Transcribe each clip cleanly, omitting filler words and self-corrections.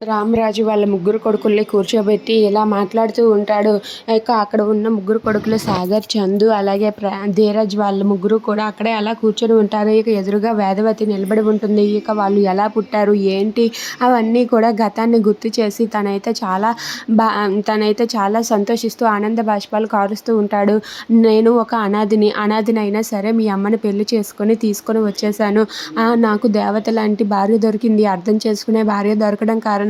రామరాజు వాళ్ళ ముగ్గురు కొడుకుల్ని కూర్చోబెట్టి ఇలా మాట్లాడుతూ ఉంటాడు. ఇక అక్కడ ఉన్న ముగ్గురు కొడుకులు సాగర్, చందు అలాగే ధీరజ్ వాళ్ళ ముగ్గురు కూడా అక్కడే అలా కూర్చొని ఉంటారు. ఇక ఎదురుగా వేదవతి నిలబడి ఉంటుంది. ఇక వాళ్ళు ఎలా పుట్టారు ఏంటి అవన్నీ కూడా గతాన్ని గుర్తు చేసి తనైతే చాలా సంతోషిస్తూ ఆనంద బాష్పాలు కారుస్తూ ఉంటాడు. నేను ఒక అనాథినైనా సరే మీ అమ్మని పెళ్లి చేసుకొని తీసుకొని వచ్చేసాను. నాకు దేవత లాంటి భార్య దొరికింది. అర్థం చేసుకునే భార్య దొరకడం కారణంగా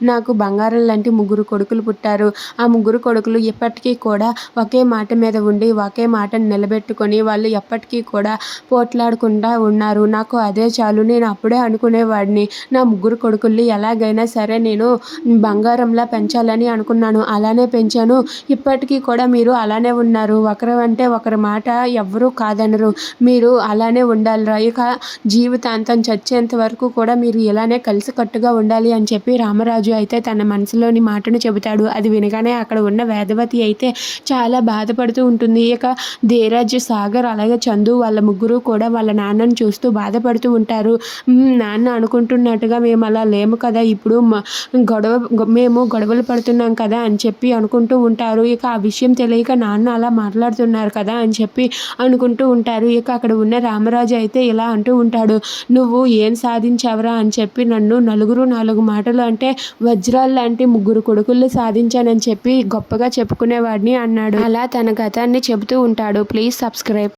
నాకు బంగారం లాంటి ముగ్గురు కొడుకులు పుట్టారు. ఆ ముగ్గురు కొడుకులు ఎప్పటికీ కూడా ఒకే మాట మీద ఉండి ఒకే మాటను నిలబెట్టుకొని వాళ్ళు ఎప్పటికీ కూడా పోట్లాడకుండా ఉన్నారు. నాకు అదే చాలు. నేను అప్పుడే అనుకునేవాడిని, నా ముగ్గురు కొడుకుల్ని ఎలాగైనా సరే నేను బంగారంలా పెంచాలని అనుకున్నాను. అలానే పెంచాను. ఇప్పటికీ కూడా మీరు అలానే ఉన్నారు. ఒకరు అంటే ఒకరి మాట ఎవ్వరూ కాదనరు. మీరు అలానే ఉండాలిరా. ఇక జీవితాంతం చచ్చేంత వరకు కూడా మీరు ఇలానే కలిసికట్టుగా ఉండాలి అని చెప్పి రామరాజు అయితే తన మనసులోని మాటను చెబుతాడు. అది వినగానే అక్కడ ఉన్న వేదవతి అయితే చాలా బాధపడుతూ ఉంటుంది. ఇక ధీరజ్, సాగర్ అలాగే చందు వాళ్ళ ముగ్గురు కూడా వాళ్ళ నాన్నను చూస్తూ బాధపడుతూ ఉంటారు. నాన్న అనుకుంటున్నట్టుగా మేము అలా లేము కదా, ఇప్పుడు మేము గొడవలు పడుతున్నాం కదా అని చెప్పి అనుకుంటూ ఉంటారు. ఇక ఆ విషయం తెలియక నాన్న అలా మాట్లాడుతున్నారు కదా అని చెప్పి అనుకుంటూ ఉంటారు. ఇక అక్కడ ఉన్న రామరాజు అయితే ఇలా అంటూ ఉంటాడు, నువ్వు ఏం సాధించావురా అని చెప్పి నన్ను నలుగురు నాలుగు మాటలు అంటే వజ్రాలు లాంటి ముగ్గురు కొడుకుల్ని సాధించానని చెప్పి గొప్పగా చెప్పుకునేవాడిని అన్నాడు. అలా తన గతాన్ని చెబుతూ ఉంటాడు. Please subscribe.